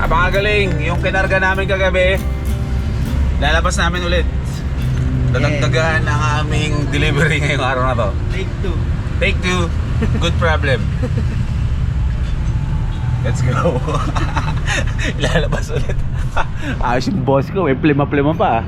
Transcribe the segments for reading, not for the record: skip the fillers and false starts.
Napakagaling. Yung kinarga namin kagabi, lalabas namin ulit. Dadagdagan ang aming delivery ngayong araw na to. Take 2. Take 2. Good problem. Let's go. Lalabas ulit. Ayos yung boss ko. May plema-plema pa.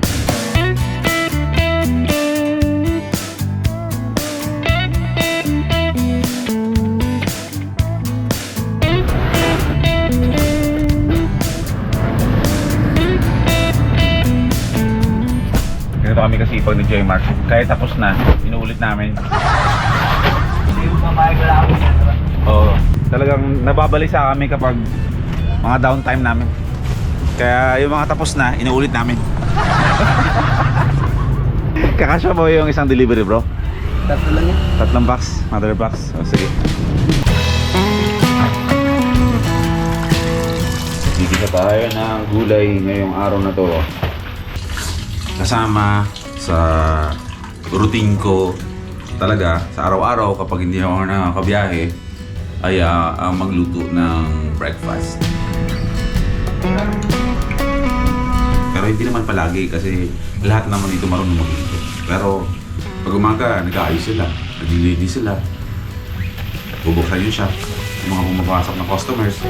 Ganito kami kasipag ni J Mark. Kahit tapos na, inuulit namin. Hindi mo mamayag wala ako yan. Oo. Talagang nababalisa kami kapag mga downtime namin. Kaya yung mga tapos na, inuulit namin. Kakasya mo yung isang delivery, bro? Tatlo lang yan. 3 box, mother box. O sige. Bibigyan tayo ng gulay ngayong araw na to. Kasama sa routine ko talaga sa araw-araw kapag hindi ako nakakabiyahe ay magluto ng breakfast. Pero hindi naman palagi kasi lahat naman dito marunong magluto. Pero pag umaga, nag-aayos sila, nag-ladies sila, bubuksan yung shop, yung mga pumapasok na customers.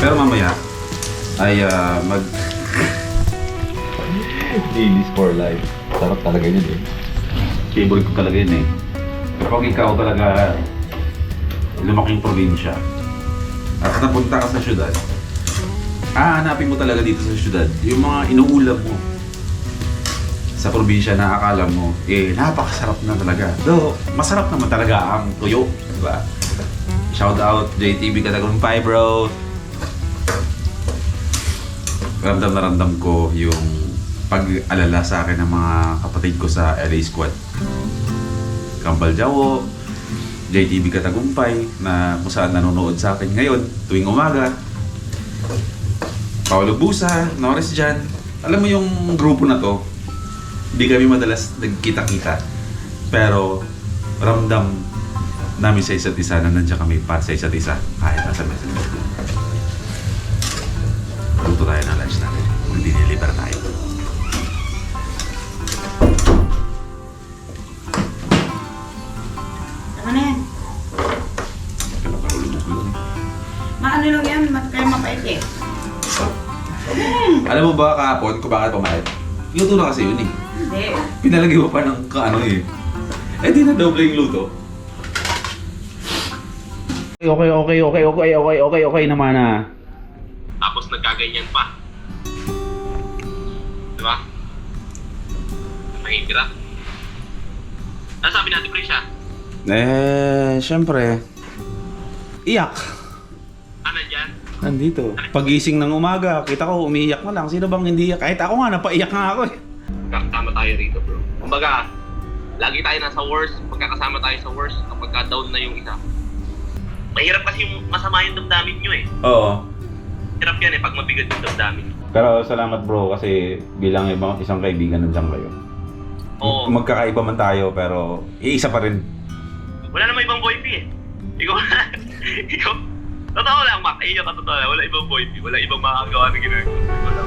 Pero mamaya ay mag ladies for life. Sarap talaga yun eh. Favorite ko talaga yun eh. Kapag ikaw talaga lumaking probinsya at napunta ka sa syudad, hanapin mo talaga dito sa syudad yung mga inuulam mo sa probinsya na akala mo eh napakasarap na talaga. Though masarap naman talaga ang tuyo, diba? Shout out JTB Katagumpay, bro. Ramdam na ramdam ko yung pag-alala sa akin ng mga kapatid ko sa LA Squad. Kambal Jawo, JTB Katagumpay na kung saan nanonood sa akin ngayon tuwing umaga. Paolo Busa, Norris Jan. Alam mo yung grupo na to, hindi kami madalas nagkita-kita. Pero ramdam namin sa isa't isa na nandiyan kami para sa isa't isa kahit nasa messenger. Luto tayo ng lunch natin. Mag-deliver tayo. Ano na yan? Maano lang yan, kaya mapait eh. Alam mo ba kahapon kung bakit pumayat? Luto na kasi yun eh. Hindi. Pinalagay mo pa ng kaano eh. Eh di na doble yung luto. Okay naman ah. Tapos nagkaganyan pa. Diba? Mahihira. Ano sabi natin, Prisha? Syempre. Iyak. Ah, nandyan? Nandito. Pagising ng umaga, kita ko umiiyak na lang. Sino bang hindi iyak? Kahit ako nga, napaiyak nga ako eh. Tama tayo rito, bro. Kumbaga, lagi tayo nasa worst, pagkakasama tayo sa worst kapag down na yung isa. Mahirap kasi yung masama yung damdamin nyo eh. Oo. Hirap yan eh pag mabigat yung damdamin. Pero salamat bro kasi bilang isang kaibigan nandiyan kayo. Oo. Magkakaiba man tayo pero iisa pa rin. Wala namang ibang boy P eh. Ikaw, totoo lang, Mac. Iyo ka totoo lang. Wala ibang boy P. Wala ibang makagawa na ginagawa. Wala.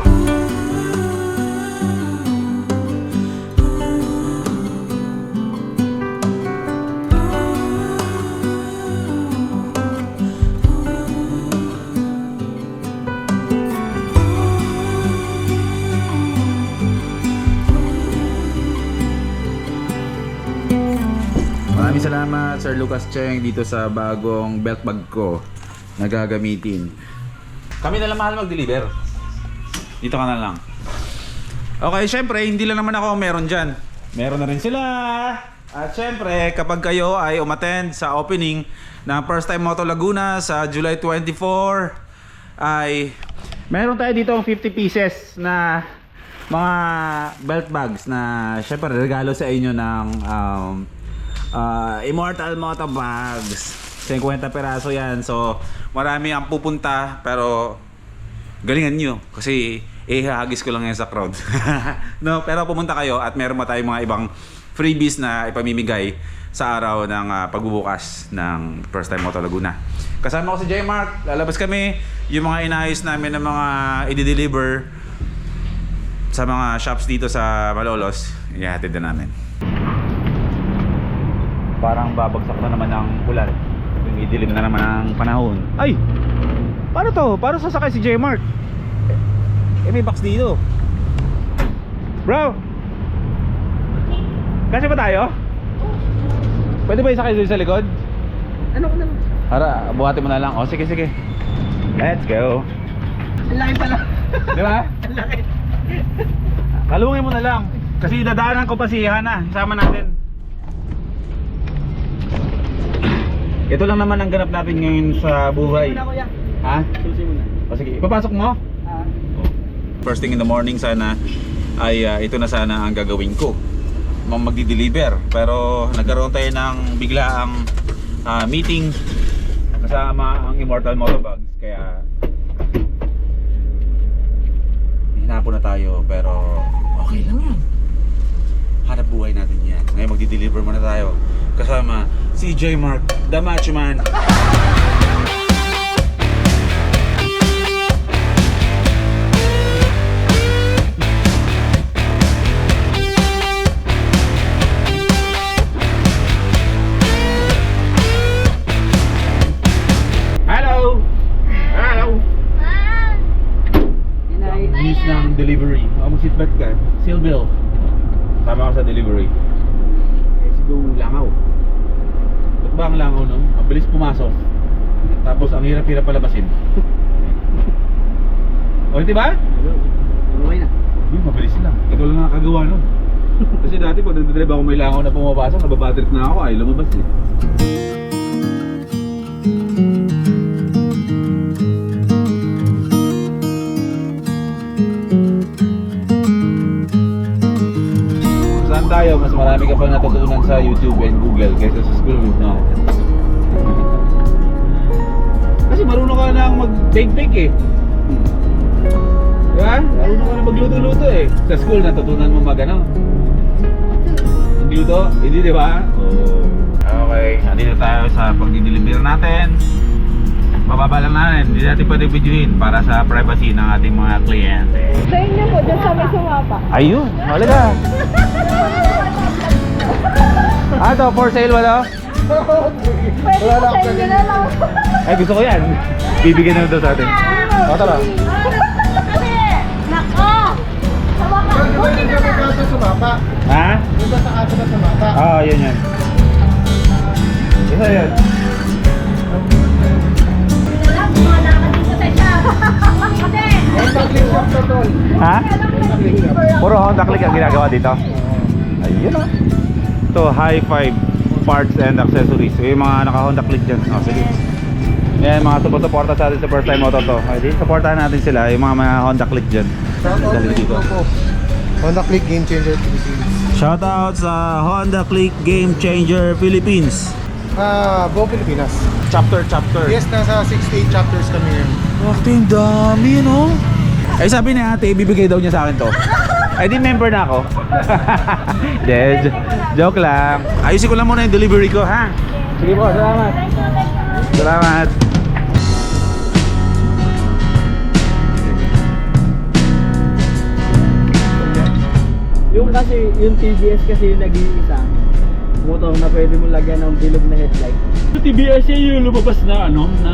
Maraming salamat Sir Lucas Cheng dito sa bagong belt bag ko na gagamitin. Kami na lang mahal mag-deliver. Dito ka na lang. Okay, syempre hindi lang naman ako meron dyan. Meron na rin sila. At syempre kapag kayo ay umattend sa opening ng First Time Moto Laguna sa July 24 ay meron tayo dito 50 pieces na mga belt bags na syempre regalo sa inyo ng Immortal Moto Bags. 50 peraso yan. So, marami ang pupunta pero galingan nyo kasi ihahagis ko lang yan sa crowd. No, pero pumunta kayo at meron pa tayong mga ibang freebies na ipamimigay sa araw ng pagbubukas ng First Time Moto Laguna. Kasama ko si J Mark, lalabas kami. Yung mga inayos namin ng mga i-deliver sa mga shops dito sa Malolos, ihahatid na namin. Parang babagsak na naman ng ulan. Idilim na naman ang panahon. Ay! Paano to? Paano sasakay si J Mark? May box dito. Bro! Kasi ba tayo? Pwede ba isakay doon sa likod? Ano ko naman? Ara, buhatin mo na lang. O, sige, sige. Let's go. Ang laki pala. Di ba? Ang laki. Kalungin mo na lang. Kasi dadaanan ko pa si Hana. Sama natin. Ito lang naman ang ganap natin ngayon sa buhay. Susi muna, kuya. Ha? Susi muna. O sige, ipapasok mo? First thing in the morning sana ay ito na sana ang gagawin ko. Magdi-deliver. Pero nagkaroon tayo ng biglaang meeting kasama ang Immortal Moto Bags. Kaya hinapo na tayo pero okay lang yan. Hanap buhay natin yan. Ngayon magdi-deliver muna tayo kasama si J Mark, the Macho Man. Hello! Hello! News ng delivery. Mag-seatbelt ka. Seal bill. Tama ka sa delivery. Eh, siguro langaw. Ba't ba ang langaw, no? Ang bilis pumasok. Tapos ang hirap-hirap palabasin. O, di ba? Okay na. Uy, mabilis lang. Ito lang nakakagawa, no? Kasi dati pag nagdadrive ako may langaw na pumapasok, nababatrip na ako, ay lumabas eh. Saan tayo? Mas marami ka pang natutunan sa YouTube and Google kaysa sa school, no? Kasi marunong ka na mag-bake-bake eh. Diba? Marunong ka na magluto-luto eh. Sa school natutunan mo mag-ano? Magluto? Hindi, di ba? Oh. Okay, andito tayo sa pag-deliver natin. Mababa lang natin, hindi natin pwede videoin para sa privacy ng ating mga kliyente. Sa inyo po, dyan sa may sumapa. Ayun, wala ka. Ito, for sale wala? Pwede po sa inyo na lang. Ay, gusto ko yan. Bibigyan naman daw sa atin. O, tara. Nako! Sa wakas, buti na lang. Ha? Dito sa ato na sumapa. Oo, yun yan. Isa yan. Wala, bumala ka dito sa shop. Hindi. Pag-click shop to, tol. Ha? Puro Honda Click ang ginagawa dito. Ayun o. Ito, high five parts and accessories. Yung mga naka-Honda Click dyan. O, sige. Yan, mga sumusuporta sa atin sa First Time Moto to. Okay, supportahan natin sila, yung mga Honda Click dyan. Dali dito. Honda Click Game Changer Philippines. Shoutout sa Honda Click Game Changer Philippines. Go Pilipinas. Chapter. Yes, nasa 68 chapters kami ngayon. Bakit yung dami, no? Eh, sabi ni ate, ibibigay daw niya sa akin to. Eh, di member na ako. Hindi, joke lang. Ayusin ko lang muna yung delivery ko, ha? Sige po, salamat. Salamat. Yung kasi, yung TBS kasi yung nag-iisa. Motor na pwede mo lagyan ng bilog na headlight. Yung TBS yung lumabas na ano, na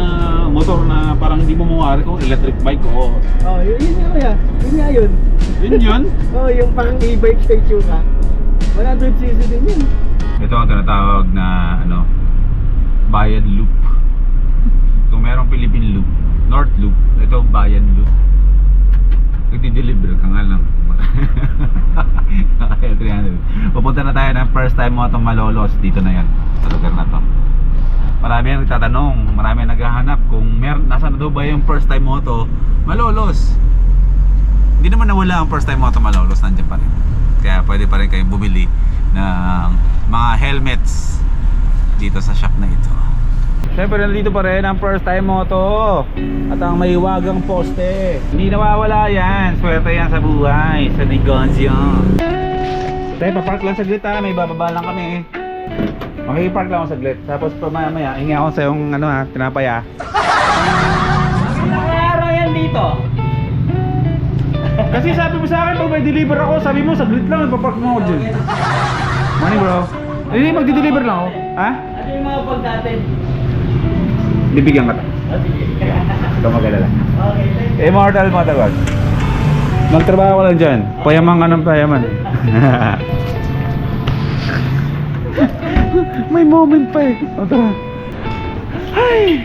motor na parang hindi mo mawari kung electric bike o... Oh, yun nga kuya. Yun nga yun. Yun yun? Oh, yung parang e-bike sa itsura. 100cc din yun. Ito ang tinatawag na ano, Bayan Loop. Kung merong Philippine Loop, North Loop, ito Bayan Loop. Nagdi-deliver ka nga lang. Kaya 300. Pupunta na tayo ng First Time Moto Malolos. Dito na yan, sa lugar na to. Marami ang nagtatanong, marami ang naghahanap kung nasaan na daw ba yung First Time Moto Malolos. Hindi naman nawala ang First Time Moto Malolos, nandiyan pa rin. Kaya pwede pa rin kayong bumili ng mga helmets dito sa shop na ito. Siyempre nandito pa rin ang first time moto at ang mahiwagang poste. Hindi nawawala yan, swerte yan sa buhay, sa negosyo. Tayo, papark lang saglit ha, may bababa lang kami. Makikipark lang ako saglit, tapos mamaya hingi ako sa yung ano ha, tinapay ha. Nakayaro yan dito. Kasi sabi mo sa akin pag may deliver ako, sabi mo saglit lang, ipapark mo ako dyan. Morning bro. Hindi, magdi-deliver lang ako. Ha? Ano yung mga pag natin? Bibigyan ka ta. Sige. Ikaw mag-alala. Okay, thank you. Immortal mo tawag. Magtrabaho ka lang dyan. Payaman ka ng payaman. May moment pa eh. O tara. Ay!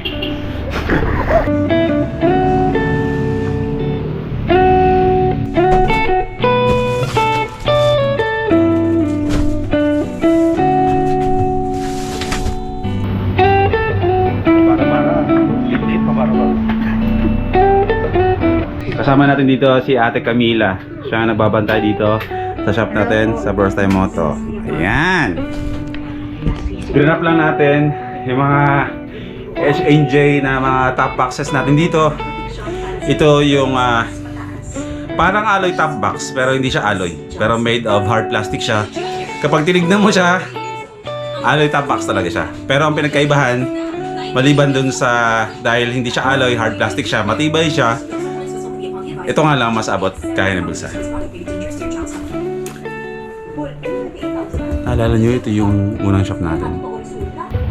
Kasama natin dito si Ate Camila. Siya ang nagbabantay dito sa shop natin sa First Time Moto. Ayan! Green up lang natin yung mga SNJ na mga top boxes natin dito. Ito yung parang alloy top box pero hindi siya alloy. Pero made of hard plastic siya. Kapag tinignan mo siya, alloy top box talaga siya. Pero ang pinagkaibahan, maliban dun sa dahil hindi siya alloy, hard plastic siya, matibay siya. Ito nga lang mas abot kaya ng bulsa. Naalala nyo, ito yung unang shop natin.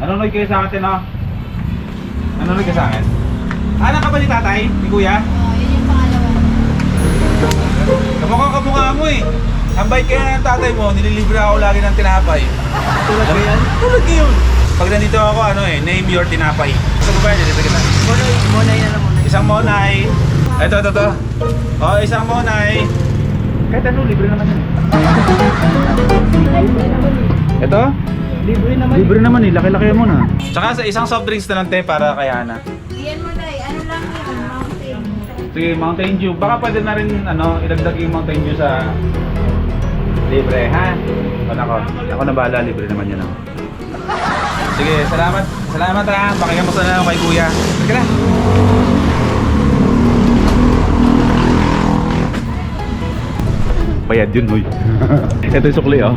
Nanonood kayo sa akin, no? Nanonood kayo sa akin? Anak ka ba ni tatay? Ni kuya? Oo, yun yung pangalawa. Kamukha mo eh. Ang bait kaya ng tatay mo, nililibre ako lagi ng tinapay. Tulad ko yan? Tulad ko yun. Pag nandito ako, name your tinapay. Gusto mo ba yun? Dito kita. Monay na lang muna. Isang monay. Ito. Oh, isang monay. Kahit ano, libre naman yan. Ito? Libre naman. Libre naman eh, laki-laki mo na. Tsaka sa isang soft drinks na lang te para kay Hana. Iyan mo na ano lang yun, mountain. Sige, Mountain Dew. Baka pwede na rin ilagdag yung Mountain Dew sa libre, ha? Ako na bahala, libre naman yan ako. Sige, salamat ha. Pakigamusta na lang kay kuya. Sige na. Bayad yun, hoy. Ito yung sukli, oh.